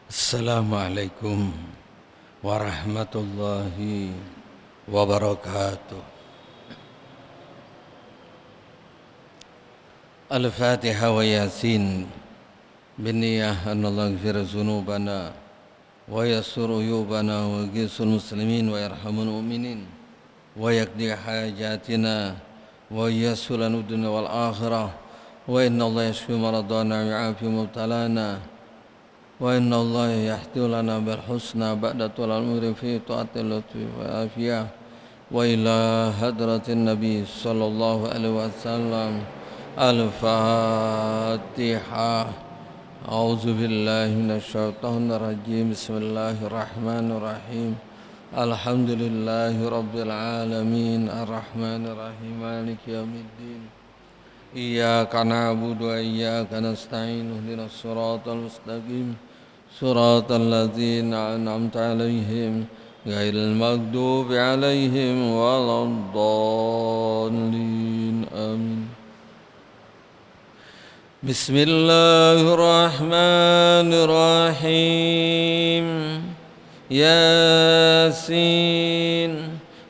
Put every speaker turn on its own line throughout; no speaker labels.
Assalamualaikum warahmatullahi wabarakatuh. Al-Fatiha wa Yasin. Binniyah an Allah yaghfir dzunubana wa yassir uyubana wa yaghfir muslimin wa yarhamul mu'minin wa yaqdi hajatina wa yassir lana dunya wal akhirah wa inna Allah yashfi maradana wa ya'afi mubtalana wa inna Allah yahdi lana bil husna ba'da tulal umri fi ta'atil lutfi wa afiyah wa ila hadratin nabi sallallahu alaihi wasallam. Al-Fatihah. A'udzu billahi minasyaitonir rajim. Bismillahirrahmanirrahim. Alhamdulillahi rabbil alamin arrahmanir rahim maliki yaumiddin. Iyyaka na'budu wa iyyaka nasta'in ihdinas siratal mustaqim siratal ladzina an'amta 'alaihim ghairil maghdubi 'alaihim waladdallin. Amin. Bismillahirrahmanirrahim. Yasin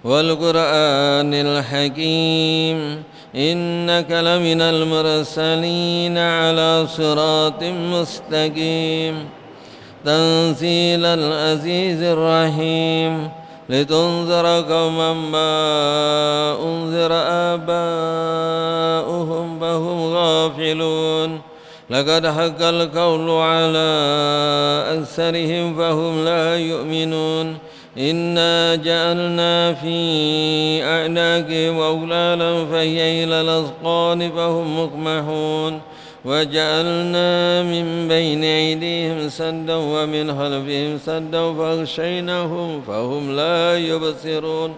wal Qur'anil hakim. Innaka laminal mursalin ala siratim mustaqim. Tanzilal azizir rahim. Litunzira qauman ma unzira aba'uhum fahum ghafilun. Laqad haqqal qawlu ala aksarihim fahum la yu'minun. Inna ja'alna fi a'naqihim aghlalan fahiya ilal azqani fahum muqmahun. وجعلنا من بين أيديهم سدا ومن خلفهم سدا فأغشيناهم فهم لا يبصرون.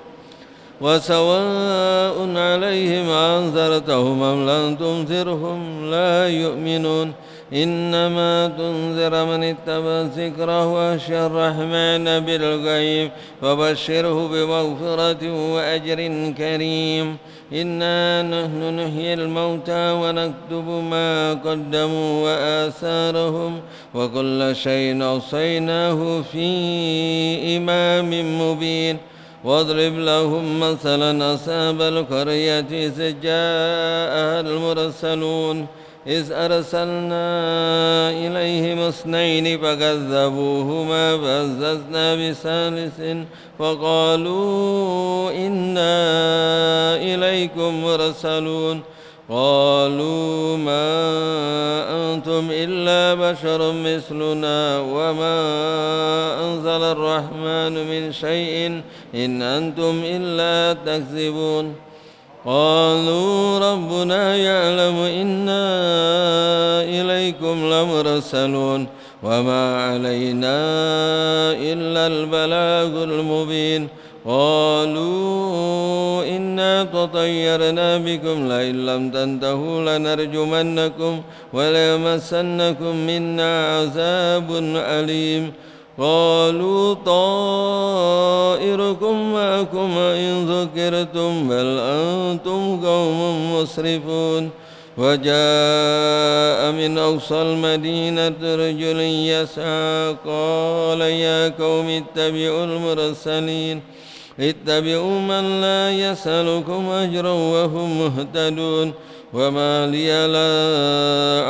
وسواء عليهم أنذرتهم أم لم تنذرهم لا يؤمنون. إنما تنذر من اتبع الذكر وخشي الرحمن بالغيب فبشره بمغفرة وأجر كريم. إنا نحن نحيي الموتى ونكتب ما قدموا وآثارهم وكل شيء أحصيناه في إمام مبين. واضرب لهم مثلا أصحاب القرية إذ جاءها المرسلون إذ أرسلنا إليهم اثنين فكذبوهما فعززنا بثالث فقالوا إنا إليكم مرسلون. قالوا ما أنتم إلا بشر مثلنا وما أنزل الرحمن من شيء إن أنتم إلا تكذبون. قالوا ربنا يعلم إنا إليكم لمرسلون وما علينا إلا البلاغ المبين. قالوا إنا تطيرنا بكم لئن لم تنتهوا لنرجمنكم وليمسنكم منا عذاب أليم. قالوا طائركم معكم إن ذكرتم بل أنتم قوم مسرفون. وجاء من أقصى المدينة رجل يسعى قال يا قوم اتبعوا المرسلين اتبعوا من لا يسألكم أجرا وهم مهتدون. وما لي لا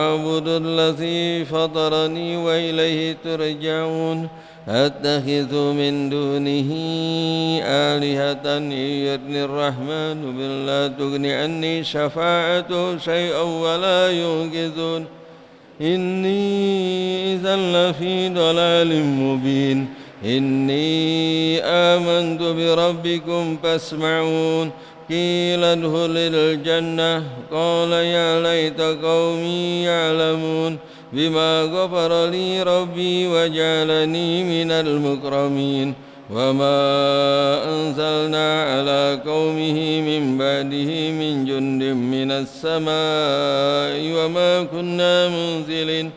أعبد الذي فطرني وإليه ترجعون. أتخذ من دونه آلهة إن يردني الرحمن بلا تغني عني شفاعته شيئا ولا ينقذون. إني إذا لفي ضلال مبين. إني آمنت بربكم فاسمعون. قيل ادخل الجنة قال يا ليت قومي يعلمون بما غفر لي ربي وجعلني من المكرمين. وما أنزلنا على قومه من بعده من جند من السماء وما كنا منزلين.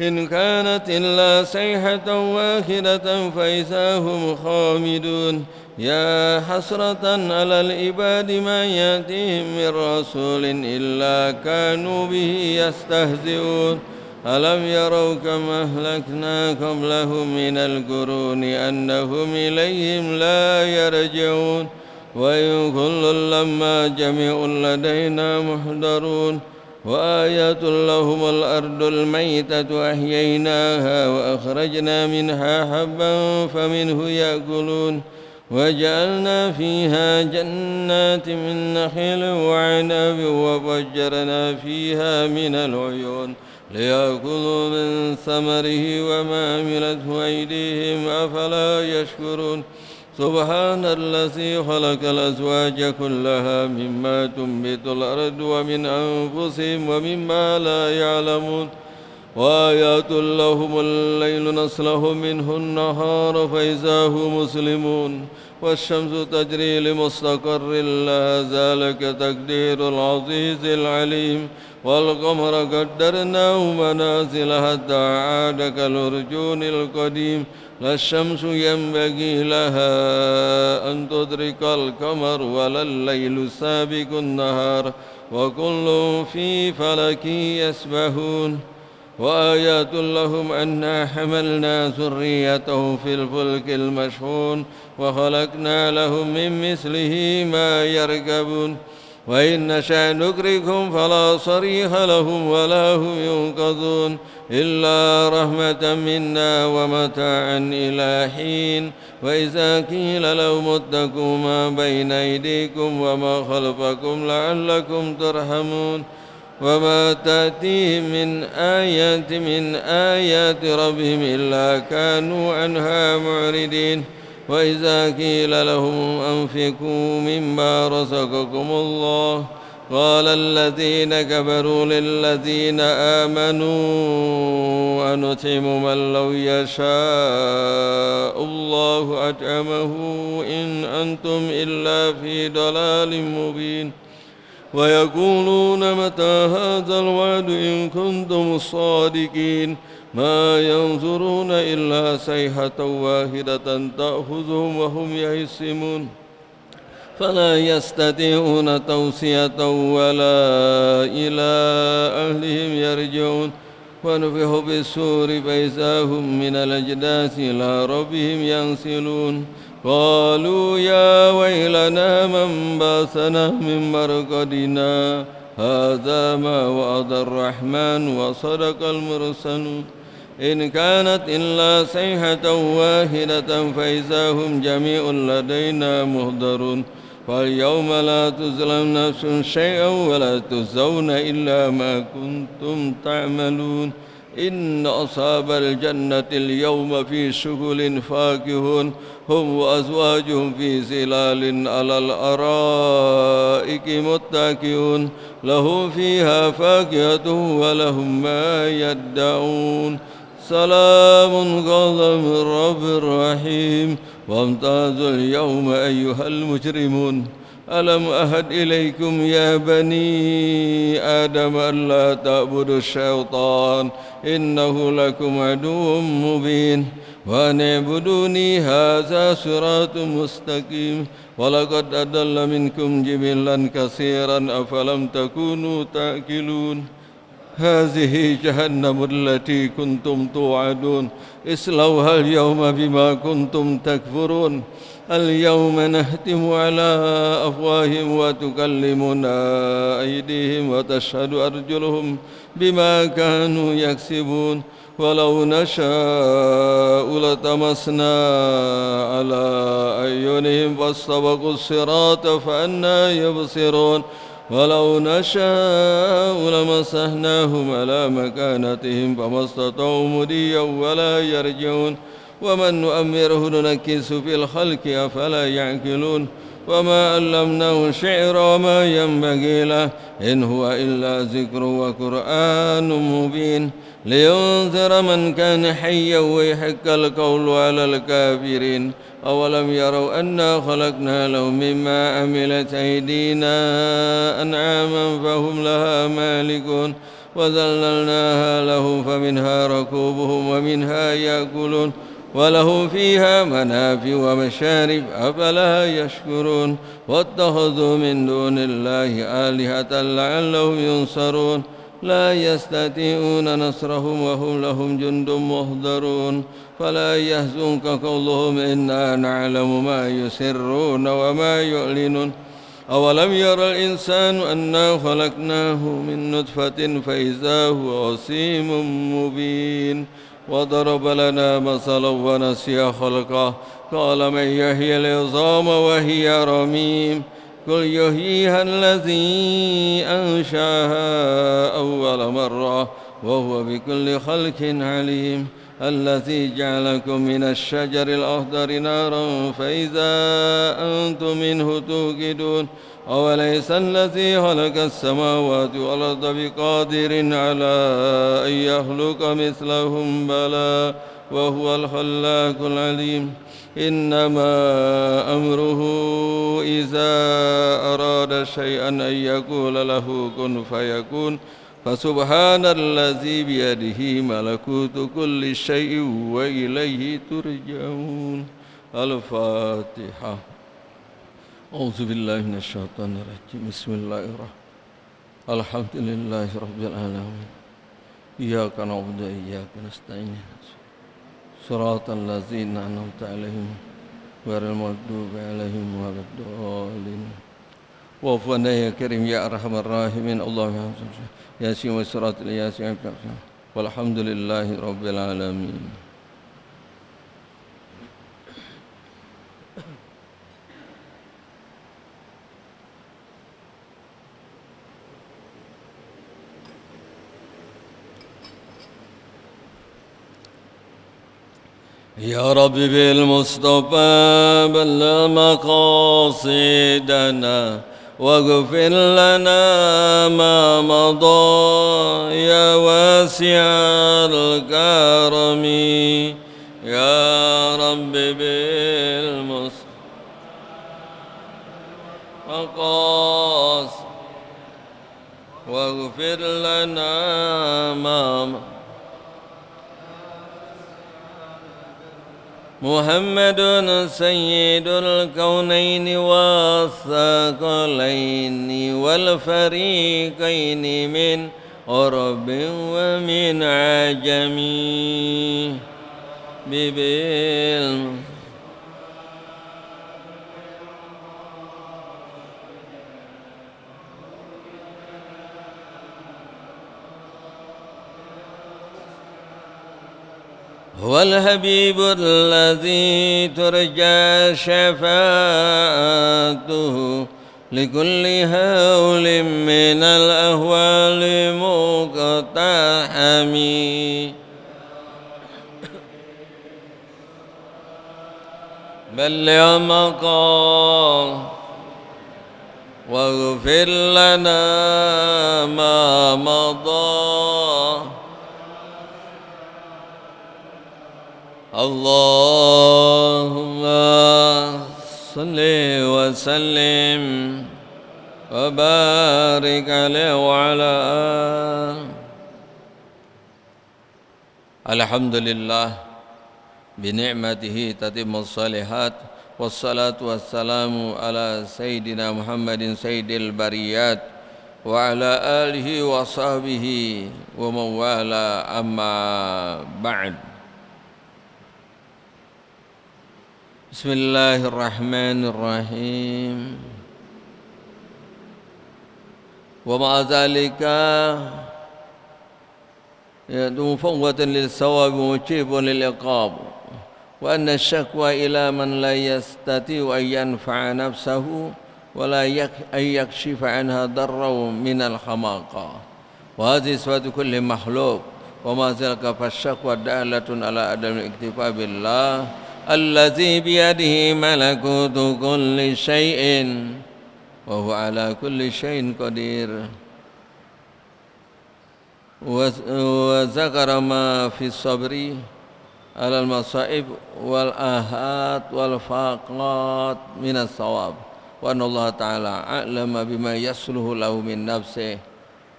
إن كانت إلا صيحة واحدة فإذا هم خامدون. يا حسرة على العباد ما يأتيهم من رسول إلا كانوا به يستهزئون. ألم يروا كم أهلكنا قبلهم من القرون أنهم إليهم لا يرجعون وإن كل لما جميع لدينا محضرون وآيات لهم الأرض الميتة أحييناها وأخرجنا منها حبا فمنه يأكلون وجعلنا فيها جنات من نخيل وعنب وفجرنا فيها من العيون ليأكلوا من ثمره وما عملته أيديهم أفلا يشكرون سبحان الذي خلق الأزواج كلها مما تنبت الأرض ومن أنفسهم ومما لا يعلمون وآيات لهم الليل نسله منه النهار فإذا هم مسلمون والشمس تجري لمستقر لها ذلك تقدير العزيز العليم والقمر قدرناه منازل حتى عاد كالأرجون القديم لا الشمس ينبغي لها أن تدرك القمر ولا الليل سابق النهار وكل في فلك يسبحون وآيات لهم أنا حملنا ذريته في الفلك المشحون وخلقنا لهم من مثله ما يركبون وإن نشأ نغرقهم فلا صريخ لهم ولا هم ينقذون إلا رحمة منا ومتاعا إلى حين وإذا قيل لهم اتقوا ما بين أيديكم وما خلفكم لعلكم ترحمون وما تأتيهم من آيات ربهم إلا كانوا عنها معرضين وإذا قيل لهم أنفقوا مما رزقكم الله قال الذين كفروا للذين آمنوا أنطعم من لو يشاء الله أطعمه إن أنتم إلا في ضلال مبين ويقولون متى هذا الوعد إن كنتم صادقين ما ينظرون إلا صيحة واحدة تأخذهم وهم يئسون فلا يستطيعون توصية ولا إلى أهلهم يرجعون ونفخ بالسور فإذا هم من الأجداث إلى ربهم ينسلون قالوا يا ويلنا من بعثنا من مرقدنا هذا ما وعد الرحمن وصدق المرسلون إن كانت إلا صيحة واحدة فإذا هم جميع لدينا محضرون فاليوم لا تظلم نفس شيئا ولا تجزون إلا ما كنتم تعملون إن أصحاب الجنة اليوم في شغل فاكهون هم وأزواجهم في ظلال على الأرائك متكئون لهم فيها فاكهة ولهم ما يدعون سلام قولا من رب رحيم وامتازوا اليوم أيها المجرمون ألم أهد إليكم يا بني آدم ألا تعبدوا الشيطان إنه لكم عدو مبين وأن اعبدوني هذا صراط مستقيم ولقد أضل منكم جبلا كثيرا أفلم تكونوا تأكلون هذه جهنم التي كنتم توعدون اصلوها اليوم بما كنتم تكفرون اليوم نختم على أفواههم وتكلمنا أيديهم وتشهد أرجلهم بما كانوا يكسبون ولو نشاء لطمسنا على أعينهم فاستبقوا الصراط فأنى يبصرون ولو نشاء لمسحناهم على مكانتهم فما استطاعوا مضيا ولا يرجعون ومن نؤمره ننكسه في الخلق أفلا يعقلون وما علمناه الشعر وما ينبغي له إن هو إلا ذكر وقرآن مبين لينذر من كان حيا ويحق القول على الكافرين أولم يروا أنا خلقنا لهم مما عملت أيدينا أنعاما فهم لها مالكون وذللناها لهم فمنها ركوبهم ومنها يأكلون ولهم فيها منافع ومشارب أفلا يشكرون واتخذوا من دون الله آلهة لعلهم ينصرون لا يستطيعون نصرهم وهم لهم جند محضرون فلا يحزنك قولهم إنا نعلم ما يسرون وما يعلنون أولم ير الإنسان أنا خلقناه من نطفة فإذا هو خصيم مبين وضرب لنا مثلا ونسي خلقه قال من يحيي العظام وهي رميم قل يحييها الذي أنشأها أول مرة وهو بكل خلق عليم الذي جعلكم من الشجر الأخضر نارا فإذا أنتم منه توقدون أوليس الذي خلق السماوات والأرض بقادر على أن يخلق مثلهم بلى وهو الخلاق العليم إنما أمره إذا أراد شيئا أن يقول له كن فيكون فسبحان الذي بيده ملكوت كل شيء وإليه ترجعون. الفاتحة. أعوذ بالله من الشيطان الرجيم. بسم الله الرحمن الرحيم. الحمد لله رب العالمين. إياك نعبد وإياك نستعين. صراط الذين أنعمت عليهم غير المغضوب عليهم ولا الضالين. وفقنا يا كريم يا أرحم الراحمين. اللهم ياسين وصراط الياسين والحمد لله رب العالمين. يا رب بالمصطفى بلغ مقاصدنا واغفر لنا ما مضى يا واسع الكرم. يا رب بالمصطفى واغفر لنا ما مضى. محمد سيد الكونين والثقلين والفريقين من عرب ومن عجم هو الحبيب الذي ترجى شفاعته لكل هول من الأهوال مقتحم. بلغ مقام واغفر لنا ما مضى. اللهم صل وسلم وبارك عليه وعلى الحمد لله بنعمته تتم الصالحات والصلاة والسلام على سيدنا محمد سيد البريات وعلى آله وصحبه ومن والاه. أما بعد. بسم الله الرحمن الرحيم. ومع ذلك مفوض للثواب ومجيب للعقاب وأن الشكوى إلى من لا يستطيع أن ينفع نفسه ولا أن يكشف عنها ضرا من الحماقة وهذه صفات كل مخلوق. وما ذلك فالشكوى دالة على عدم الاكتفاء بالله الذي بيده ملكوت كل شيء وهو على كل شيء قدير. وذكر ما في الصبر على المصائب والآهات والفاقات من الثواب وأن الله تعالى أعلم بما يصلح له من نفسه.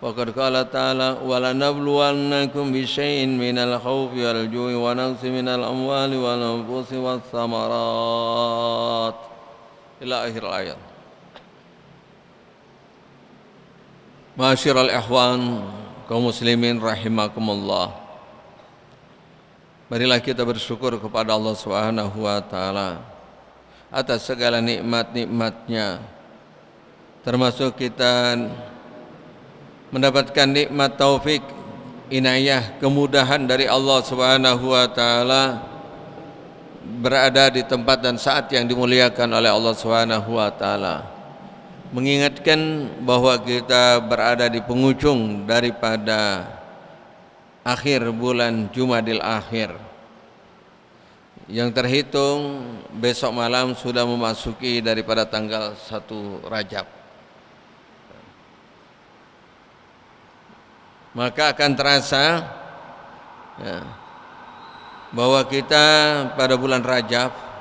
وقد قال تعالى ولنبلونكم بشيء من الخوف والجوع ونقص من الأموال والأنفس والثمرات إلى آخر الآيات. معاشر الإخوان kaum muslimin rahimakumullah. Marilah kita bersyukur kepada Allah Subhanahu wa taala atas segala nikmat-nikmatnya, termasuk kita mendapatkan nikmat taufik, inayah, kemudahan dari Allah Subhanahu wa taala berada di tempat dan saat yang dimuliakan oleh Allah Subhanahu wa taala. Mengingatkan bahwa kita berada di penghujung daripada akhir bulan Jumadil Akhir, yang terhitung besok malam sudah memasuki daripada tanggal 1 Rajab. Maka akan terasa bahwa kita pada bulan Rajab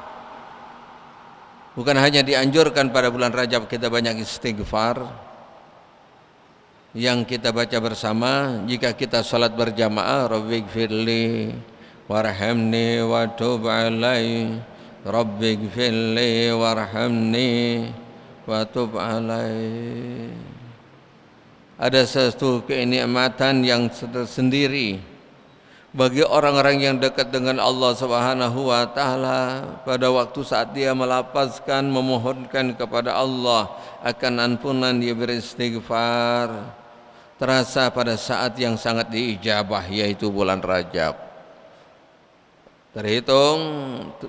bukan hanya dianjurkan pada bulan Rajab kita banyak istighfar yang kita baca bersama jika kita salat berjamaah, Rabbighfirli warhamni wa tub alai, Rabbighfirli warhamni wa tub alai. Ada satu kenikmatan yang tersendiri bagi orang-orang yang dekat dengan Allah Subhanahu wa taala pada waktu saat dia melapazkan memohonkan kepada Allah akan ampunan, dia beristighfar, terasa pada saat yang sangat diijabah, yaitu bulan Rajab. Terhitung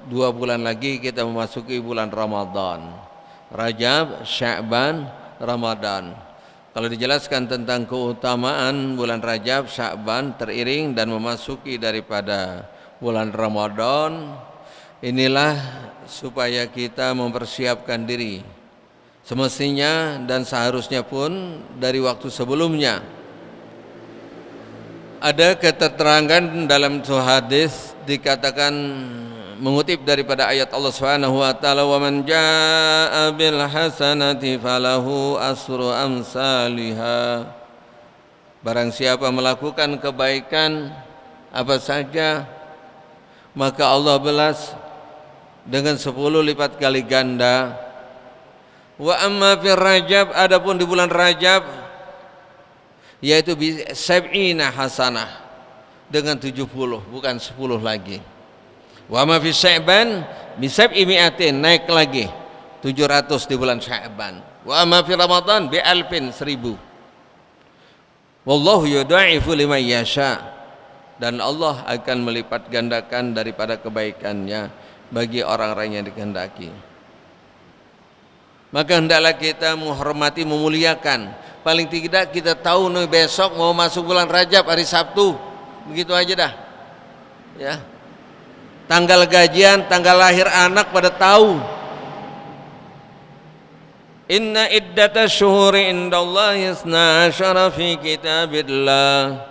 2 bulan lagi kita memasuki bulan Ramadan. Rajab, Sya'ban, Ramadan. Kalau dijelaskan tentang keutamaan bulan Rajab, Sya'ban teriring dan memasuki daripada bulan Ramadan, inilah supaya kita mempersiapkan diri semestinya dan seharusnya pun dari waktu sebelumnya. Ada keterangan dalam hadis dikatakan mengutip daripada ayat Allah Subhanahu wa taala, "Wa man jaa'a bil hasanati falahu asru amsalihha." Barang siapa melakukan kebaikan apa saja, maka Allah balas dengan 10 lipat kali ganda. Wa amma fir Rajab, adapun di bulan Rajab yaitu bi sab'ina hasanah, dengan 70, bukan 10 lagi. Wa ma fi Sya'ban bi sab'i mi'atin, naik lagi 700 di bulan Sya'ban. Wa ma fi Ramadan bi alfin, 1000. Wallahu yudha'ifu liman yasha, dan Allah akan melipat gandakan daripada kebaikannya bagi orang-orang yang dikehendaki. Maka hendaklah kita menghormati, memuliakan. Paling tidak kita tahu nih besok mau masuk bulan Rajab, hari Sabtu, begitu aja dah. Ya. Tanggal gajian, tanggal lahir anak pada tahu. Inna iddatash syuhuri indallahi 12 fi kitabillah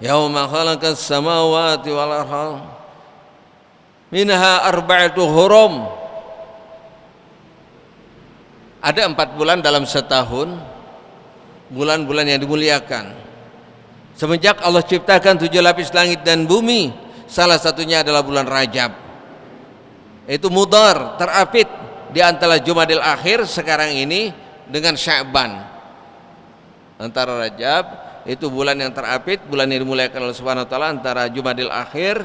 yauma khalaqas samawati wal ardh minha arba'atu hurum. Ada 4 bulan dalam setahun, bulan-bulan yang dimuliakan. Semenjak Allah ciptakan 7 lapis langit dan bumi, salah satunya adalah bulan Rajab. Itu mudhar, terapit di antara Jumadil Akhir sekarang ini dengan Sya'ban. Antara Rajab itu bulan yang terapit, bulan yang dimuliakan oleh Subhanahu wa taala, antara Jumadil Akhir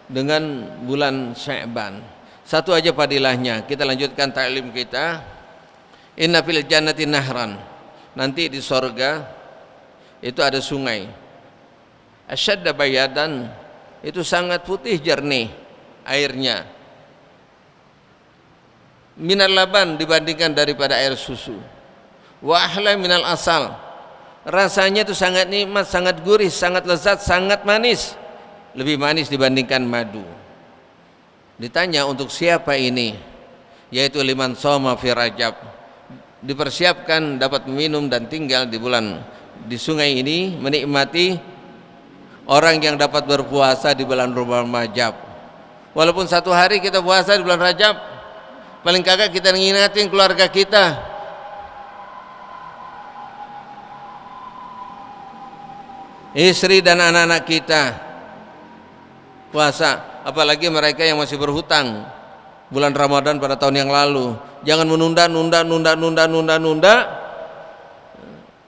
dengan bulan Sya'ban. Satu aja padilahnya. Kita lanjutkan ta'lim kita. Inna fil jannati nahran, nanti di sorga itu ada sungai. Asyadda bayadan, itu sangat putih jernih airnya. Minal laban, dibandingkan daripada air susu. Wa ahla minal asal, rasanya itu sangat nikmat, sangat gurih, sangat lezat, sangat manis. Lebih manis dibandingkan madu. Ditanya untuk siapa ini, yaitu liman shoma fi Rajab, dipersiapkan dapat minum dan tinggal di sungai ini, menikmati orang yang dapat berpuasa di bulan Rajab. Walaupun 1 hari kita puasa di bulan Rajab, paling kagak kita ngingetin keluarga kita, istri dan anak-anak kita puasa. Apalagi mereka yang masih berhutang bulan Ramadan pada tahun yang lalu, jangan menunda.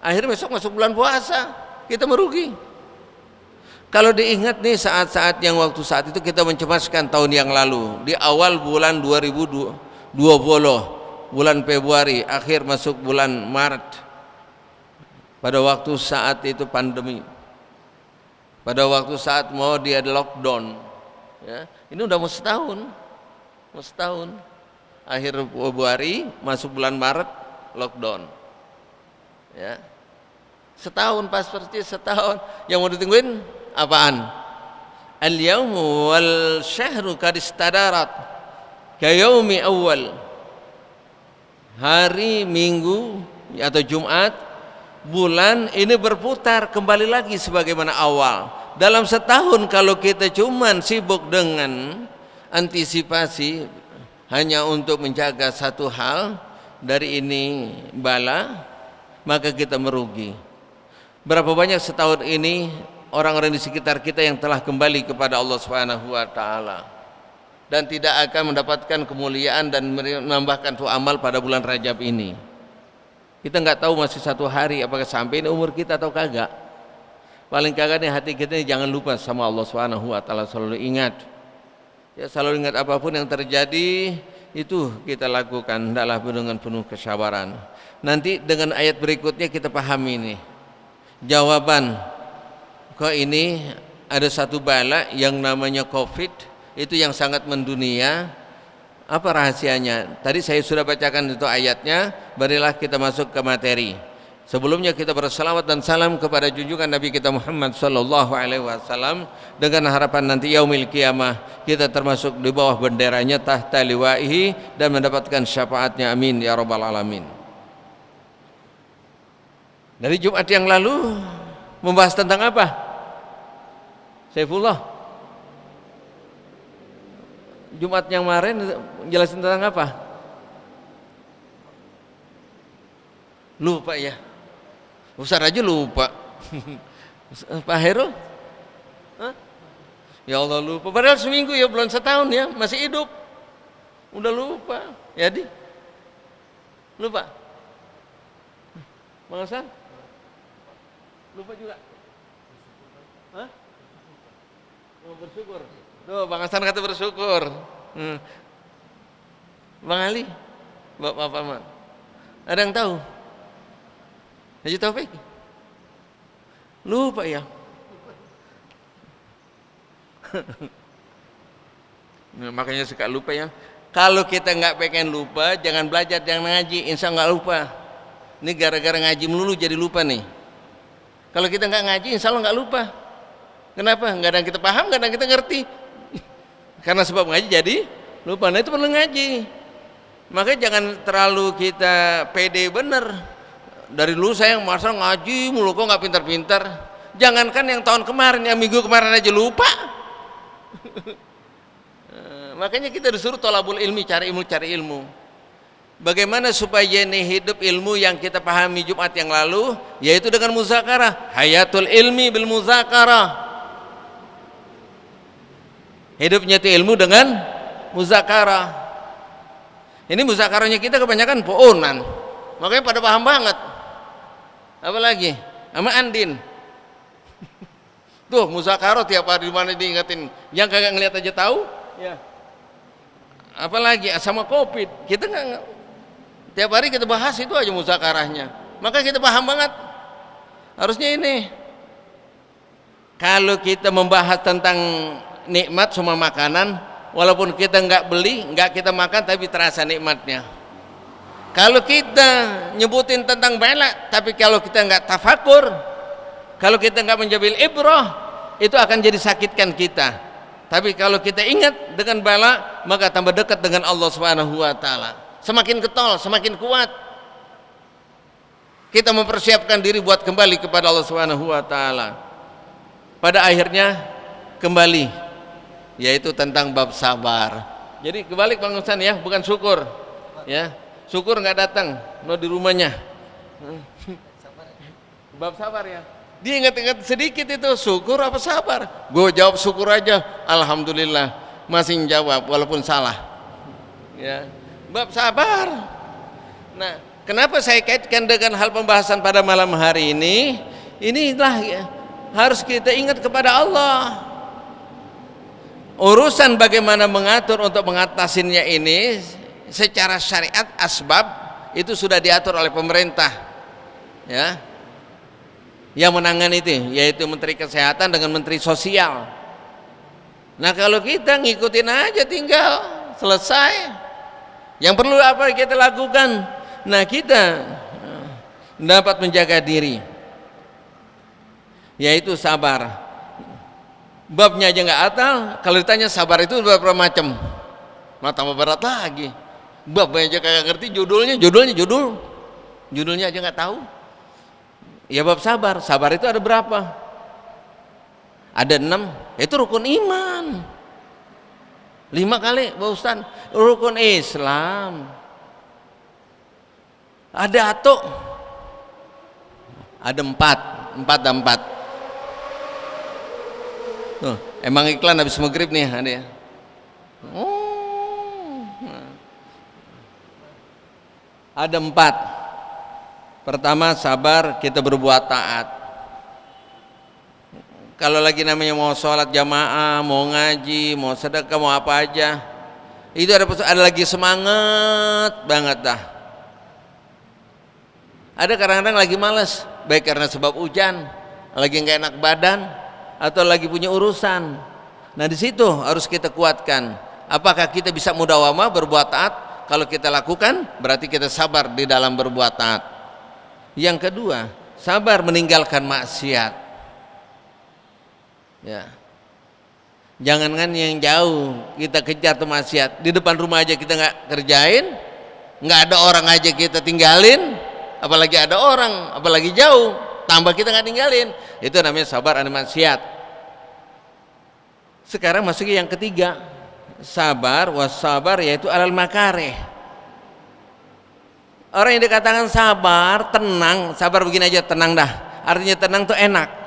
Akhirnya besok masuk bulan puasa, kita merugi. Kalau diingat nih saat-saat yang waktu saat itu kita mencemaskan tahun yang lalu, di awal bulan 2020, bulan Februari, akhir masuk bulan Maret, pada waktu saat itu pandemi, pada waktu saat mau dia lockdown, ya, ini udah mau setahun, akhir Februari masuk bulan Maret lockdown, ya, setahun pas persis setahun. Yang mau ditungguin apaan? Al-yawmu wal syahru qad istadarat ka yaumi awal. Hari Minggu atau Jumat, bulan ini berputar kembali lagi sebagaimana awal. Dalam setahun kalau kita cuman sibuk dengan antisipasi hanya untuk menjaga satu hal dari ini bala, maka kita merugi. Berapa banyak setahun ini orang-orang di sekitar kita yang telah kembali kepada Allah Subhanahu wa taala dan tidak akan mendapatkan kemuliaan dan menambahkan tuh amal pada bulan Rajab ini. Kita nggak tahu masih satu hari apakah sampai ini umur kita atau kagak. Paling kagak nih hati kita ini jangan lupa sama Allah Subhanahu wa taala, selalu ingat. Ya, selalu ingat apapun yang terjadi itu kita lakukan hendaklah dengan penuh kesabaran. Nanti dengan ayat berikutnya kita pahami nih jawaban. Kok ini ada satu bala yang namanya COVID, itu yang sangat mendunia. Apa rahasianya? Tadi saya sudah bacakan itu ayatnya, marilah kita masuk ke materi. Sebelumnya kita berselawat dan salam kepada junjungan Nabi kita Muhammad sallallahu alaihi wasallam dengan harapan nanti yaumil qiyamah kita termasuk di bawah benderanya tahta liwaihi dan mendapatkan syafaatnya, amin ya rabbal alamin. Dari Jumat yang lalu membahas tentang apa? Saifullah, Jumat yang kemarin jelasin tentang apa? Lupa ya, Ustaz aja lupa. Pak Heru? Hah? Ya Allah lupa, padahal seminggu ya, belum setahun ya, masih hidup udah lupa. Jadi lupa Bang Hasan? Lupa juga? Hah? Oh, bersyukur. Tuh, Bang Hasan kata bersyukur. Bang Ali, Bapak Paman, ada yang tahu? Haji Taufik? Lupa ya? Nah, makanya suka lupa ya. Kalau kita nggak pengen lupa, jangan belajar, jangan ngaji, insya Allah nggak lupa. Ini gara-gara ngaji melulu jadi lupa nih. Kalau kita nggak ngaji, insya Allah nggak lupa. Kenapa? Nggak ada yang kita paham, nggak ada yang kita ngerti. Karena sebab ngaji jadi lupa. Nah itu perlu ngaji. Makanya jangan terlalu kita pede bener. Dari dulu saya masa ngaji mulu kok nggak pintar-pintar. Jangankan yang tahun kemarin, yang minggu kemarin aja lupa. Makanya kita disuruh thalabul ilmi, cari ilmu. Bagaimana supaya ini hidup ilmu yang kita pahami Jumat yang lalu, yaitu dengan muzakarah. Hayatul ilmi bil muzakarah. Hidupnya itu ilmu dengan muzakarah. Ini muzakarahnya kita kebanyakan poonan, makanya pada paham banget. Apalagi sama Andin. Tuh muzakarah tiap hari di mana diingetin, yang kagak ngeliat aja tahu. Ya. Apalagi sama COVID, kita nggak tiap hari kita bahas itu aja muzakarahnya, maka kita paham banget. Harusnya ini kalau kita membahas tentang nikmat semua makanan, walaupun kita nggak beli, nggak kita makan, tapi terasa nikmatnya. Kalau kita nyebutin tentang bala, tapi kalau kita nggak tafakur, kalau kita nggak menjambil ibrah, itu akan jadi sakitkan kita. Tapi kalau kita ingat dengan bala, maka tambah dekat dengan Allah Subhanahu wa taala. Semakin getol, semakin kuat. Kita mempersiapkan diri buat kembali kepada Allah Subhanahu wa taala. Pada akhirnya kembali, yaitu tentang bab sabar. Jadi kebalik Bang Hasan ya, bukan syukur. Ya, syukur nggak datang, no di rumahnya. Bab sabar ya. Dia ingat-ingat sedikit itu, syukur apa sabar? Gue jawab syukur aja, alhamdulillah masih jawab walaupun salah. Ya, bab sabar. Nah, kenapa saya kaitkan dengan hal pembahasan pada malam hari ini? Inilah ya, harus kita ingat kepada Allah. Urusan bagaimana mengatur untuk mengatasinya ini secara syariat asbab itu sudah diatur oleh pemerintah, ya, yang menangani itu yaitu Menteri Kesehatan dengan Menteri Sosial. Nah kalau kita ngikutin aja tinggal selesai. Yang perlu apa kita lakukan? Nah kita dapat menjaga diri, yaitu sabar. Babnya aja nggak hafal, kalau ditanya sabar itu berapa macam, malah tambah berat lagi. Babnya aja kagak ngerti, judulnya aja nggak tahu. Ya bab sabar, sabar itu ada berapa? Ada 6, itu rukun iman. 5 kali, Pak Ustaz, rukun Islam. Ada atau ada 4 dan 4. Tuh, emang iklan habis maghrib nih ada ya. Ada 4. Pertama sabar, kita berbuat taat. Kalau lagi namanya mau sholat jamaah, mau ngaji, mau sedekah, mau apa aja, itu ada lagi semangat banget dah. Ada kadang-kadang lagi malas, baik karena sebab hujan, lagi nggak enak badan, atau lagi punya urusan. Nah di situ harus kita kuatkan. Apakah kita bisa mudawamah berbuat taat? Kalau kita lakukan, berarti kita sabar di dalam berbuat taat. Yang kedua, sabar meninggalkan maksiat. Ya, jangankan yang jauh kita kejar tuh maksiat, di depan rumah aja kita nggak kerjain, nggak ada orang aja kita tinggalin, apalagi ada orang, apalagi jauh, tambah kita nggak tinggalin. Itu namanya sabar ada maksiat. Sekarang masuk yang ketiga, sabar wassabar, yaitu alal makarih. Orang yang dikatakan sabar, tenang, sabar begini aja, tenang dah. Artinya tenang tuh enak.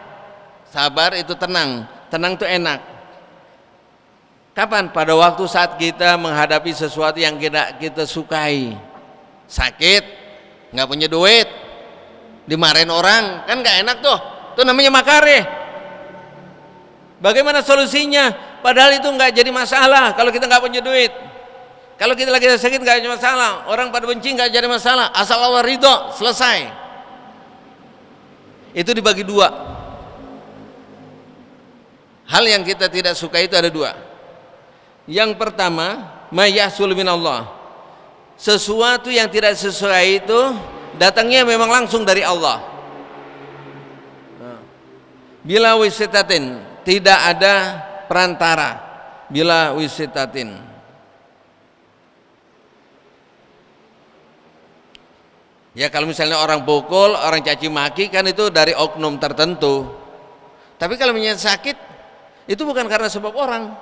Sabar itu tenang, tenang tuh enak. Kapan? Pada waktu saat kita menghadapi sesuatu yang kita sukai. Sakit, nggak punya duit, dimarahin orang, kan nggak enak tuh. Itu namanya makarih. Bagaimana solusinya? Padahal itu nggak jadi masalah kalau kita nggak punya duit. Kalau kita lagi sakit nggak jadi masalah, orang pada benci nggak jadi masalah, asal Allah ridho, selesai. Itu dibagi 2. Hal yang kita tidak suka itu ada 2. Yang pertama, mayyasul minallah. Sesuatu yang tidak sesuai itu datangnya memang langsung dari Allah. Bila wisitatin, tidak ada perantara. Bila wisitatin. Ya kalau misalnya orang pukul, orang caci maki kan itu dari oknum tertentu. Tapi kalau menyakit sakit, itu bukan karena sebab orang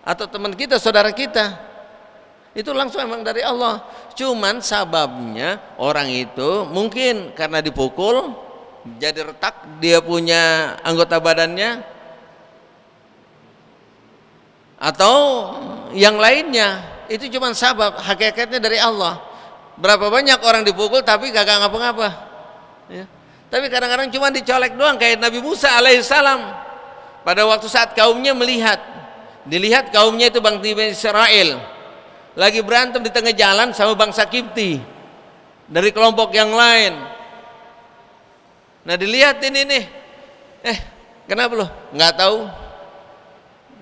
atau teman kita, saudara kita. Itu langsung emang dari Allah. Cuman sababnya orang itu mungkin karena dipukul jadi retak, dia punya anggota badannya, atau yang lainnya, itu cuma sabab, hakikatnya dari Allah. Berapa banyak orang dipukul tapi kagak ngapa-ngapa, ya. Tapi kadang-kadang cuma dicolek doang, kayak Nabi Musa alaihissalam. Pada waktu saat kaumnya dilihat kaumnya itu bangsa Israel lagi berantem di tengah jalan sama bangsa Kipti dari kelompok yang lain. Nah dilihatin ini, kenapa loh? Nggak tahu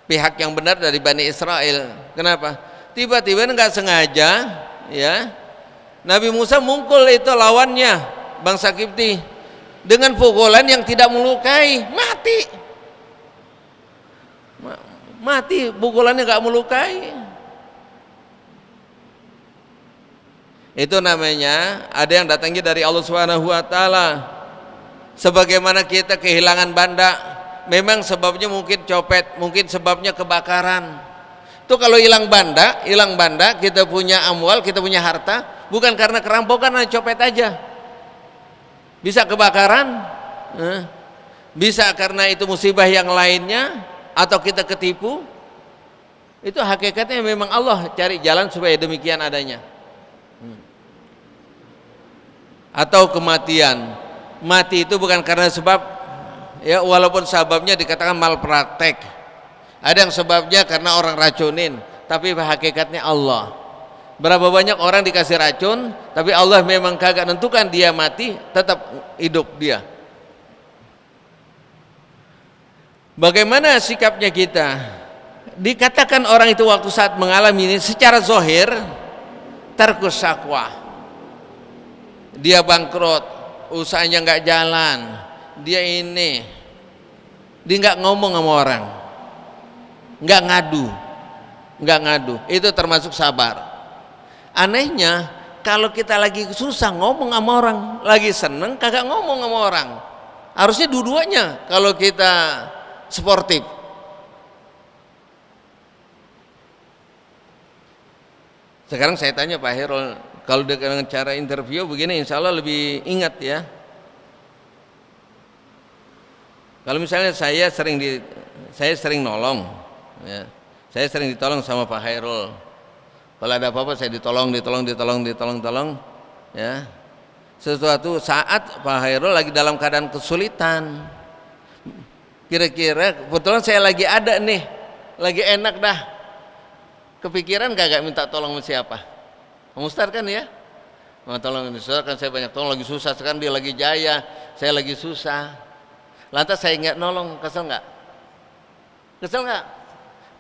pihak yang benar dari Bani Israel. Kenapa? Tiba-tiba nggak sengaja, ya, Nabi Musa mungkul itu lawannya bangsa Kipti dengan pukulan yang tidak melukai, mati pukulannya nggak melukai. Itu namanya ada yang datangnya dari Allah Subhanahu wa taala. Sebagaimana kita kehilangan banda, memang sebabnya mungkin copet, mungkin sebabnya kebakaran. Itu kalau hilang banda, kita punya amwal, kita punya harta, bukan karena kerampokan atau copet aja. Bisa kebakaran, bisa karena itu musibah yang lainnya, atau kita ketipu. Itu hakikatnya memang Allah cari jalan supaya demikian adanya. Atau kematian.
mati itu bukan karena sebab, ya walaupun sebabnya dikatakan malpraktek, ada yang sebabnya karena orang racunin, tapi hakikatnya Allah. Berapa banyak orang dikasih racun, tapi Allah memang kagak nentukan dia mati, tetap hidup dia. Bagaimana sikapnya kita? Dikatakan orang itu waktu saat mengalami ini secara zahir tarkus syakwa, dia bangkrut, usahanya nggak jalan, dia nggak ngomong sama orang, nggak ngadu, itu termasuk sabar. Anehnya kalau kita lagi susah ngomong sama orang, lagi seneng kagak ngomong sama orang. Harusnya dua-duanya kalau kita sportif. Sekarang saya tanya Pak Herol, kalau dengan cara interview begini insya Allah lebih ingat ya. Kalau misalnya saya sering nolong ya. Saya sering ditolong sama Pak Herol. Kalau ada apa-apa saya ditolong ya. Sesuatu saat Pak Herol lagi dalam keadaan kesulitan. Kira-kira kebetulan saya lagi ada nih, lagi enak dah. Kepikiran gak minta tolong sama siapa? Om Ustaz kan ya? Mau tolong Ustaz kan saya banyak tolong, lagi susah, sekarang dia lagi jaya, saya lagi susah. Lantas saya nggak nolong, kesel nggak?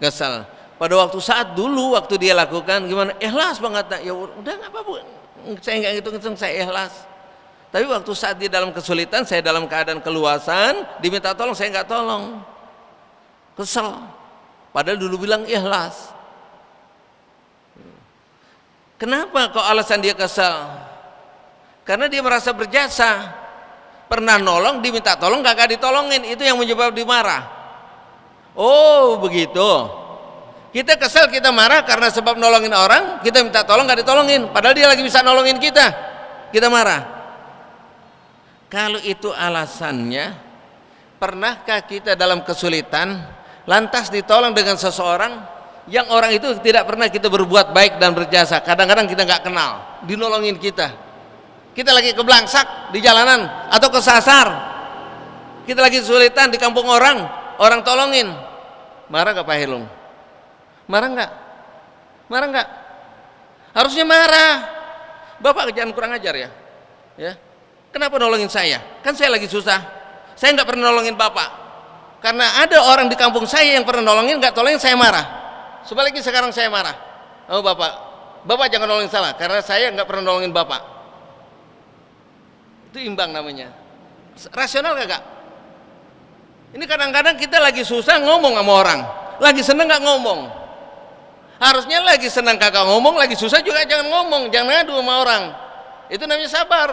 Kesel. Pada waktu saat dulu waktu dia lakukan gimana? Ikhlas banget. Ya udah nggak apa-apa, saya nggak ngitung, saya ikhlas. Tapi waktu saat dia dalam kesulitan, saya dalam keadaan keluasan, diminta tolong saya nggak tolong, kesel. Padahal dulu bilang ikhlas. Kenapa kok alasan dia kesal? Karena dia merasa berjasa, pernah nolong, diminta tolong kagak ditolongin, itu yang menyebabkan dia marah. Oh begitu. Kita kesal, kita marah karena sebab nolongin orang, kita minta tolong gak ditolongin, padahal dia lagi bisa nolongin kita marah. Kalau itu alasannya, pernahkah kita dalam kesulitan lantas ditolong dengan seseorang yang orang itu tidak pernah kita berbuat baik dan berjasa, kadang-kadang kita nggak kenal, dinolongin kita lagi keblangsak di jalanan atau kesasar, kita lagi kesulitan di kampung orang tolongin, marah gak Pak Helung? Marah nggak? Harusnya marah. Bapak jangan kurang ajar ya. Kenapa nolongin saya? Kan saya lagi susah, saya nggak pernah nolongin Bapak, karena ada orang di kampung saya yang pernah nolongin, nggak tolongin, saya marah. Sebaliknya sekarang saya marah. Oh Bapak jangan nolongin salah, karena saya nggak pernah nolongin Bapak. Itu imbang namanya. Rasional gak? Ini kadang-kadang kita lagi susah ngomong sama orang, lagi seneng nggak ngomong. Harusnya lagi senang kagak ngomong, lagi susah juga jangan ngomong, jangan ngadu sama orang. Itu namanya sabar.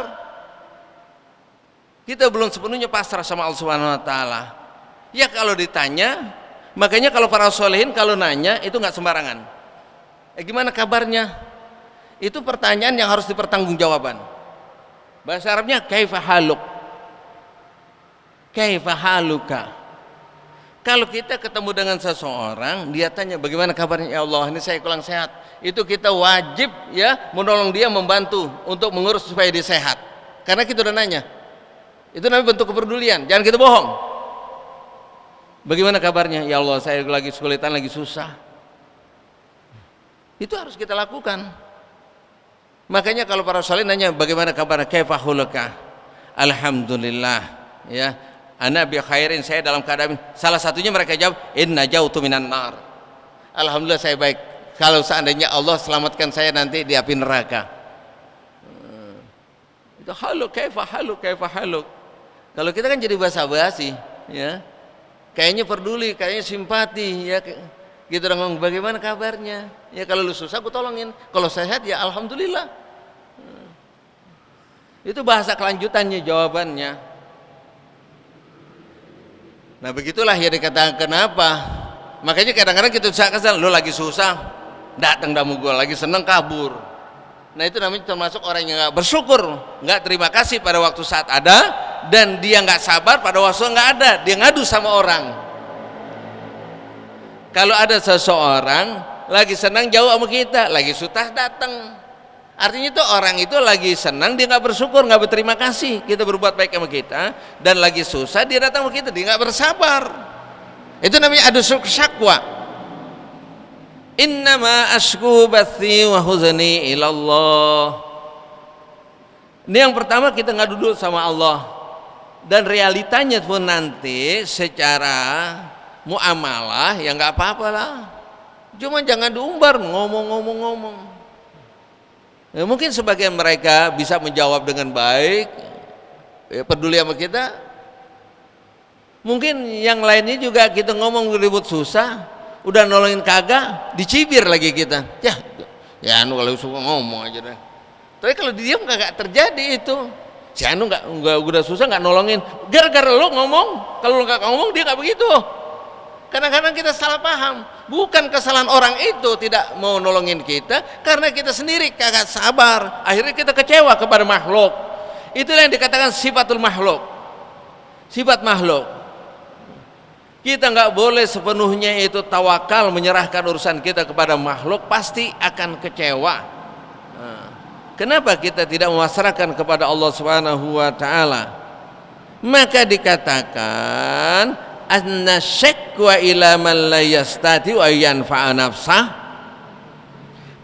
Kita belum sepenuhnya pasrah sama Allah Subhanahu wa taala. Ya kalau ditanya, makanya kalau para solehin kalau nanya itu nggak sembarangan. Gimana kabarnya? Itu pertanyaan yang harus dipertanggungjawaban. Bahasa Arabnya kaifa haluk, kaifa haluka. Kalau kita ketemu dengan seseorang, dia tanya bagaimana kabarnya, ya Allah ini saya kurang sehat, itu kita wajib ya menolong dia, membantu untuk mengurus supaya dia sehat, karena kita udah nanya. Itu namanya bentuk kepedulian, jangan kita bohong. Bagaimana kabarnya? Ya Allah saya lagi kesulitan, lagi susah. Itu harus kita lakukan. Makanya kalau para salih nanya bagaimana kabarnya, kaifa hulaka, alhamdulillah ya, ana bi khairin, saya dalam keadaan, salah satunya mereka jawab inna jautu minan nar, alhamdulillah saya baik, kalau seandainya Allah selamatkan saya nanti di api neraka. Itu haluk, kaifa haluk, kaifa haluk. Kalau kita kan jadi basa-basi ya, kayaknya peduli, kayaknya simpati ya gitu dong. Bagaimana kabarnya? Ya kalau lu susah aku tolongin, kalau sehat ya alhamdulillah. Itu bahasa kelanjutannya, jawabannya. Nah begitulah ya dikatakan kenapa. Makanya kadang-kadang kita susah kesal, lu lagi susah datang damu gua, lagi seneng kabur. Nah itu namanya termasuk orang yang nggak bersyukur, nggak terima kasih pada waktu saat ada, dan dia nggak sabar pada waktu nggak ada, dia ngadu sama orang. Kalau ada seseorang lagi senang jauh sama kita, lagi susah datang, Artinya itu orang itu lagi senang dia nggak bersyukur, nggak berterima kasih kita berbuat baik sama kita, dan lagi susah dia datang sama kita dia nggak bersabar. Itu namanya adu syakwa. Innama ashku bathi wa huzni ilallah. Ini yang pertama, kita ngadu dulu sama Allah. Dan realitanya pun nanti secara muamalah ya nggak apa-apa lah. Cuma jangan diumbar ngomong. Ya, mungkin sebagian mereka bisa menjawab dengan baik, ya, peduli sama kita. Mungkin yang lainnya juga kita ngomong ribut susah, udah nolongin kagak, dicibir lagi kita. Ya anu kalau suka ngomong aja deh. Tapi kalau diam kagak terjadi itu. Si anu nggak udah susah nggak nolongin, gara-gara lo ngomong. Kalau lo nggak ngomong dia nggak begitu. Kadang-kadang kita salah paham, bukan kesalahan orang itu tidak mau nolongin kita, karena kita sendiri kagak sabar, akhirnya kita kecewa kepada makhluk. Itulah yang dikatakan sifatul makhluk, sifat makhluk. Kita nggak boleh sepenuhnya itu tawakal, menyerahkan urusan kita kepada makhluk, pasti akan kecewa. Kenapa kita tidak memasrahkan kepada Allah Subhanahu wa taala? Maka dikatakan anna syakwa ila man la yastati wa yanfa'a nafsah,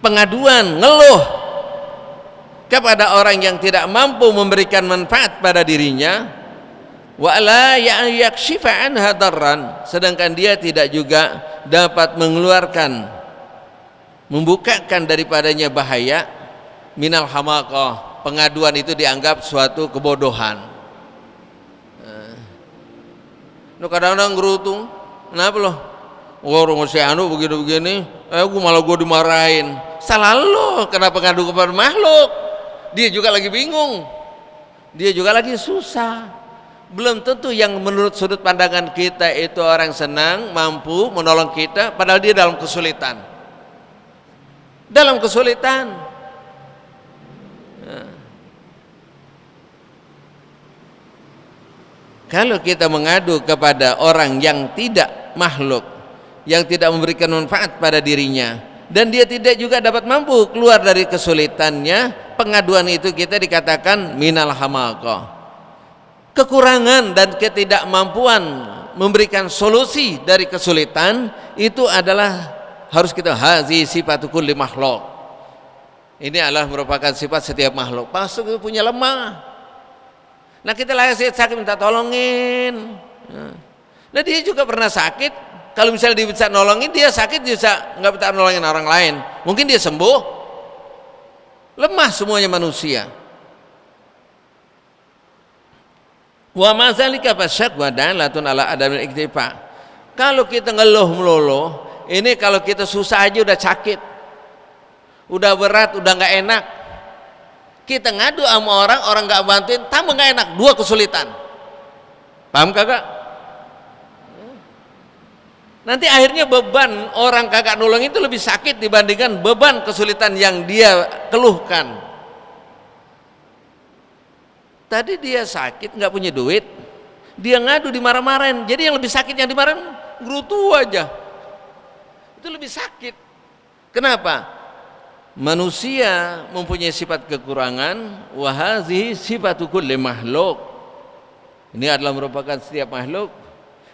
pengaduan, ngeluh kepada orang yang tidak mampu memberikan manfaat pada dirinya, wa la yakshifa anha darran, sedangkan dia tidak juga dapat mengeluarkan, membukakan daripadanya bahaya, minal hamaqah, pengaduan itu dianggap suatu kebodohan. Lu kadang-kadang gerutung, kenapa loh? Orang si anu begini-begini, gue malah gue dimarahin. Salah lo, kenapa ngadu kepada makhluk? Dia juga lagi bingung, dia juga lagi susah. Belum tentu yang menurut sudut pandangan kita itu orang senang, mampu menolong kita, padahal dia dalam kesulitan. Dalam kesulitan. Kalau kita mengadu kepada orang yang tidak makhluk, yang tidak memberikan manfaat pada dirinya, dan dia tidak juga dapat mampu keluar dari kesulitannya, pengaduan itu kita dikatakan minal hamaqah, kekurangan dan ketidakmampuan memberikan solusi dari kesulitan. Itu adalah harus kita hazi sifatu kulli makhluk. Ini adalah merupakan sifat setiap makhluk. Makhluk itu punya lemah. Nah kita lagi sakit minta tolongin. Nah dia juga pernah sakit. Kalau misalnya dia bisa nolongin, dia sakit bisa nggak bisa nolongin orang lain. Mungkin dia sembuh. Lemah semuanya manusia. Wa mazalika fasyak wa dalatun ala adamil iktifa. Kalau kita ngeluh melulu, ini kalau kita susah aja udah sakit, udah berat, udah nggak enak. Kita ngadu sama orang nggak bantuin, tambah nggak enak, dua kesulitan. Paham kagak? Nanti akhirnya beban orang kagak nolong itu lebih sakit dibandingkan beban kesulitan yang dia keluhkan. Tadi dia sakit nggak punya duit, dia ngadu dimarah-marahin, jadi yang lebih sakit yang dimarahin gerutu aja. Itu lebih sakit. Kenapa? Manusia mempunyai sifat kekurangan, wa hazihi sifatu kulli makhluk. Ini adalah merupakan setiap makhluk.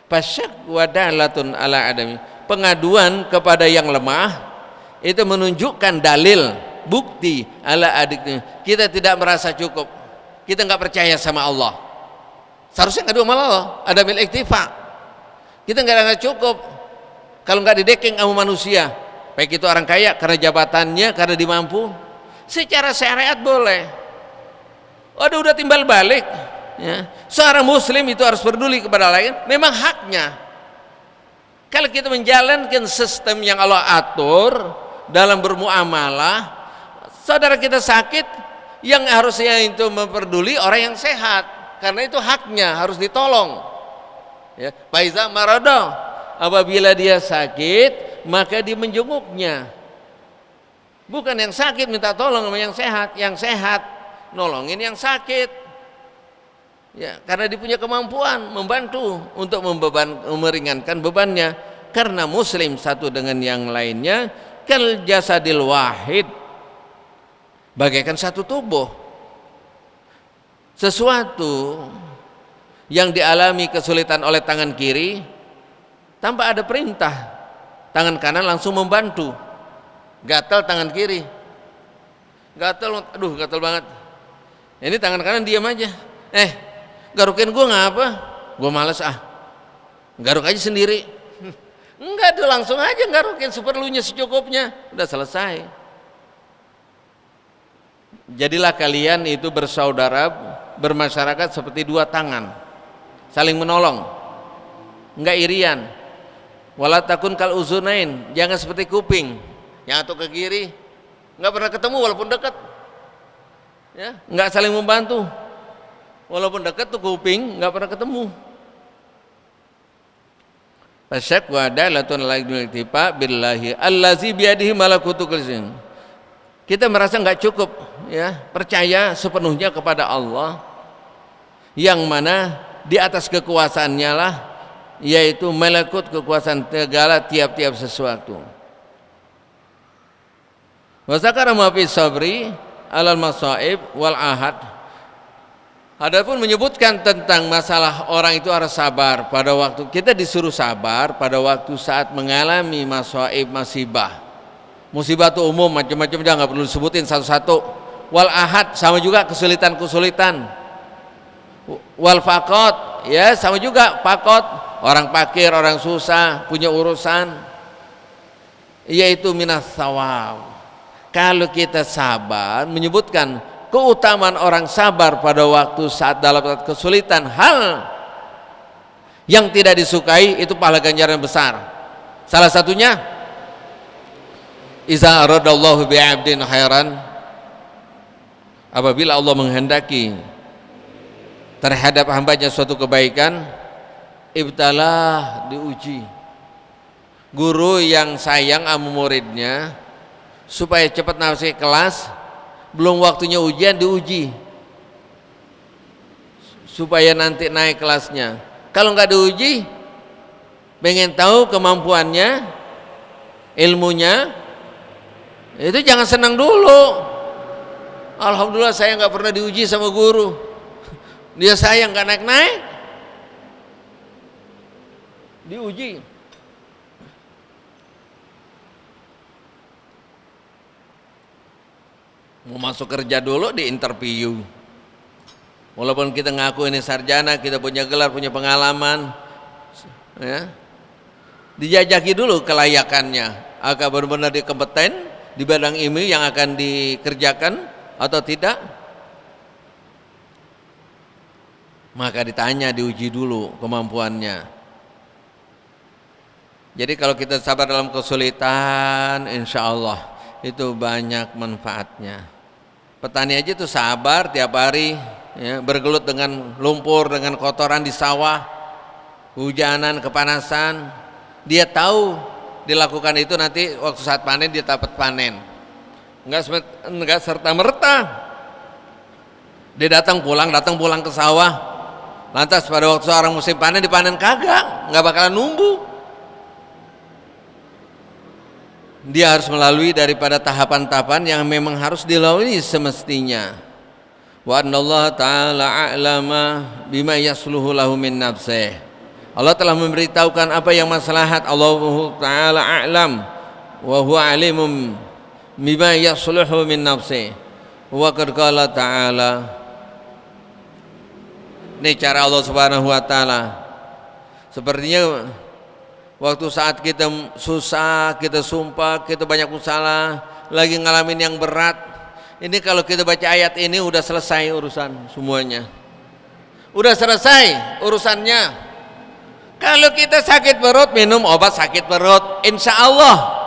Fasyak wa dalatun ala adami. Pengaduan kepada yang lemah itu menunjukkan dalil, bukti ala adiknya. Kita tidak merasa cukup. Kita nggak percaya sama Allah. Seharusnya ngadu sama Allah, adamil iktifa. Kita nggak cukup kalau nggak didekeng sama manusia. Baik itu orang kaya karena jabatannya, karena dimampu. Secara syariat boleh. Udah timbal balik. Ya. Seorang muslim itu harus peduli kepada lain, memang haknya. Kalau kita menjalankan sistem yang Allah atur dalam bermuamalah, saudara kita sakit, yang harusnya itu memperduli orang yang sehat, karena itu haknya harus ditolong. Ya, faiza marada, apabila dia sakit maka dia menjenguknya. Bukan yang sakit minta tolong sama yang sehat nolongin yang sakit. Ya, karena dia punya kemampuan membantu untuk meringankan bebannya. Karena muslim satu dengan yang lainnya kal jasadil wahid, bagaikan satu tubuh. Sesuatu yang dialami kesulitan oleh tangan kiri tanpa ada perintah, tangan kanan langsung membantu. Gatal tangan kiri, gatal, aduh gatal banget. Ini tangan kanan diam aja. Garukin gue ngapa? Gue males garuk aja sendiri. Enggak, tuh langsung aja garukin seperlunya, secukupnya, udah selesai. Jadilah kalian itu bersaudara, bermasyarakat seperti dua tangan, saling menolong, enggak irian. Wala takun kal uzunain, jangan seperti kuping yang satu ke kiri, enggak pernah ketemu walaupun dekat, ya, enggak saling membantu, walaupun dekat tuh kuping enggak pernah ketemu. Fasyakwa dalatun alaikul iktifa billahi allazi biyadihi malakutu kulli syai'. Kita merasa enggak cukup, ya, percaya sepenuhnya kepada Allah yang mana di atas kekuasaannya lah, yaitu malakut, kekuasaan segala tiap-tiap sesuatu. Wa zakara ma fi sabri alal masaib wal ahad. Adapun menyebutkan tentang masalah orang itu harus sabar pada waktu kita disuruh sabar pada waktu saat mengalami masaib, musibah. Musibah itu umum, macam-macam, dia nggak perlu disebutin satu-satu. Wal ahad sama juga kesulitan-kesulitan. Wal fakot, ya sama juga fakot, orang fakir, orang susah, punya urusan, yaitu minas sawab. Kalau kita sabar, menyebutkan keutamaan orang sabar pada waktu saat dalam kesulitan, hal yang tidak disukai, itu pahala ganjaran besar. Salah satunya, iza aradallahu bi'abdin khairan, apabila Allah menghendaki terhadap hambanya suatu kebaikan, ibtalah, diuji. Guru yang sayang sama muridnya supaya cepat naik kelas, belum waktunya ujian diuji supaya nanti naik kelasnya. Kalau nggak diuji, pengen tahu kemampuannya, ilmunya, itu jangan senang dulu. Alhamdulillah saya nggak pernah diuji sama guru, dia sayang nggak naik-naik, diuji. Mau masuk kerja dulu di interview, walaupun kita ngaku ini sarjana, kita punya gelar, punya pengalaman, ya, dijajaki dulu kelayakannya, agar benar-benar dia kompeten di bidang ilmu yang akan dikerjakan atau tidak. Maka ditanya, diuji dulu kemampuannya. Jadi kalau kita sabar dalam kesulitan, insya Allah itu banyak manfaatnya. Petani aja tuh sabar tiap hari, ya, bergelut dengan lumpur, dengan kotoran di sawah, hujanan, kepanasan. Dia tahu dilakukan itu nanti waktu saat panen dia dapat panen. Enggak serta merta dia datang pulang ke sawah, lantas pada waktu orang musim panen dipanen, kagak, nggak bakalan numbuh. Dia harus melalui daripada tahapan-tahapan yang memang harus dilalui semestinya. Wa annallaha ta'ala a'lama bima yasluhu lahu min nafsih. Allah telah memberitahukan apa yang maslahat. Allah ta'ala a'lam wa huwa alimum bima yasluhu min nafsih. Wa qad qala ta'ala. Ini cara Allah Subhanahu wa taala. Sepertinya waktu saat kita susah, kita sumpah, kita banyak usaha, lagi ngalamin yang berat, ini kalau kita baca ayat ini udah selesai urusan semuanya, udah selesai urusannya. Kalau kita sakit perut, minum obat sakit perut, insya Allah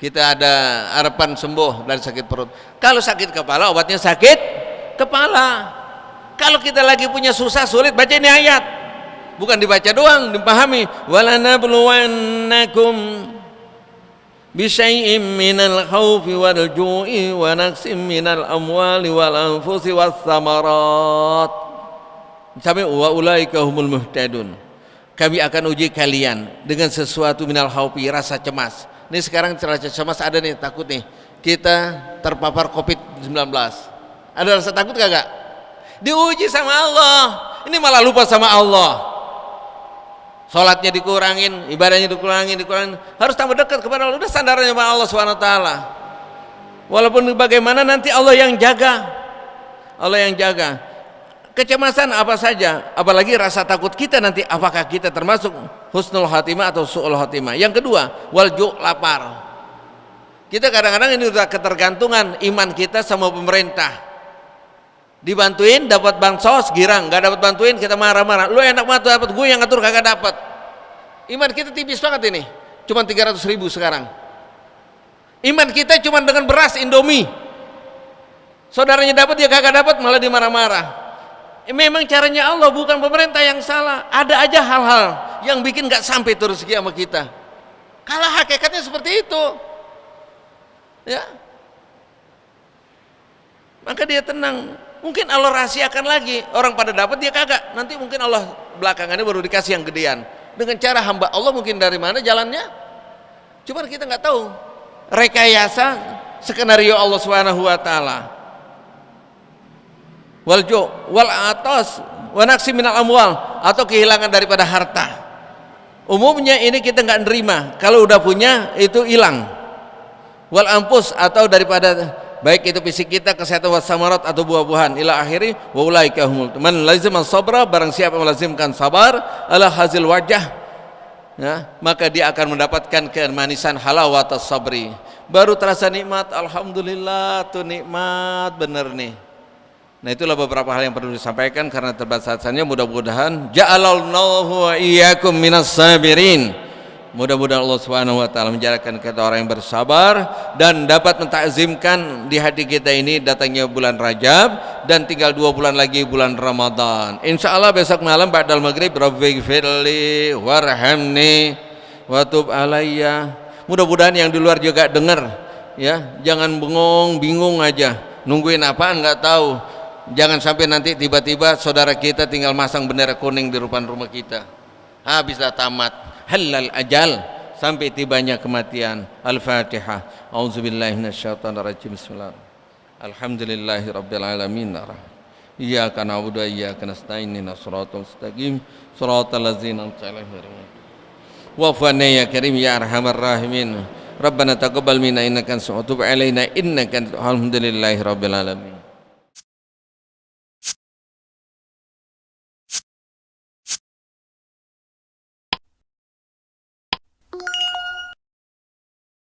kita ada harapan sembuh dari sakit perut. Kalau sakit kepala, obatnya sakit kepala. Kalau kita lagi punya susah sulit, baca ini ayat. Bukan dibaca doang, dipahami. Walanabluwannakum bisyai'im minal khaufi wal ju'i wa naqsim minal amwali wal anfusi was samarat. Sampai wa ulaika humul muhtadun. Kami akan uji kalian dengan sesuatu minal khaufi, rasa cemas, Ini sekarang cuaca cemas ada nih, takut nih kita terpapar COVID-19. Ada rasa takut kagak? Diuji sama Allah. Ini malah lupa sama Allah. Sholatnya dikurangin, ibadahnya dikurangin. Harus tambah dekat kepada Allah. Udah sandarannya sama Allah SWT. Walaupun bagaimana nanti Allah yang jaga. Allah yang jaga. Kecemasan apa saja, apalagi rasa takut kita nanti, apakah kita termasuk husnul khatimah atau su'ul khatimah. Yang kedua, walju' lapar. Kita kadang-kadang ini udah ketergantungan iman kita sama pemerintah. Dibantuin dapat bansos girang, nggak dapat bantuin kita marah-marah. Lu enak banget dapat, gue yang ngatur kagak dapat. Iman kita tipis banget ini, cuma 300.000 sekarang. Iman kita cuma dengan beras Indomie. Saudaranya dapat, dia kagak dapat, malah dimarah-marah. Memang caranya Allah, bukan pemerintah yang salah. Ada aja hal-hal yang bikin nggak sampai tuh rezeki sama kita. Kalau hakikatnya seperti itu, ya, maka dia tenang. Mungkin Allah rahasiakan lagi, orang pada dapat dia kagak. Nanti mungkin Allah belakangannya baru dikasih yang gedean. Dengan cara hamba Allah mungkin dari mana jalannya? Cuman kita nggak tahu. Rekayasa skenario Allah Subhanahu wa taala. Walju wal atas wa naqsi minal amwal, atau kehilangan daripada harta. Umumnya ini kita nggak nerima, kalau udah punya itu hilang. Wal ampus, atau daripada baik itu fisik kita, kesehatan, wasamarat, atau buah-buahan, ila akhiri wa ulaika humul man lazima sabra, barang siapa yang melazimkan sabar ala hazil wajah, ya, maka dia akan mendapatkan kemanisan halawatus sabri, baru terasa nikmat. Alhamdulillah, tuh nikmat bener nih. Nah, itulah beberapa hal yang perlu disampaikan karena terbatasannya. Mudah-mudahan ja'alallahu wa iyyakum minas sabirin. Mudah-mudahan Allah Subhanahu wa taala menjadikan kita orang yang bersabar dan dapat mentakzimkan di hati kita ini datangnya bulan Rajab dan tinggal 2 bulan lagi bulan Ramadan. Insyaallah besok malam ba'dal maghrib rabbighfirli warhamni wa tub alayya. Mudah-mudahan yang di luar juga dengar, ya. Jangan bingung aja. Nungguin apa enggak tahu. Jangan sampai nanti tiba-tiba saudara kita tinggal masang bendera kuning di depan rumah kita. Habislah tamat. Halal ajal, sampai tibanya kematian. Al-Fatihah. A'udzubillahi minasyaitonirrajim. Bismillah. Alhamdulillahirabbil alamin. Iyyaka na'budu wa iyyaka nasta'in. Ihdinas siratal mustaqim. Siratal ladzina an'amta 'alaihim. Wa'fu 'anna ya karim ya arhamar rahimin. Rabbana taqabbal minna innaka antas tub 'alaina innaka alhamdulillahirabbil alamin.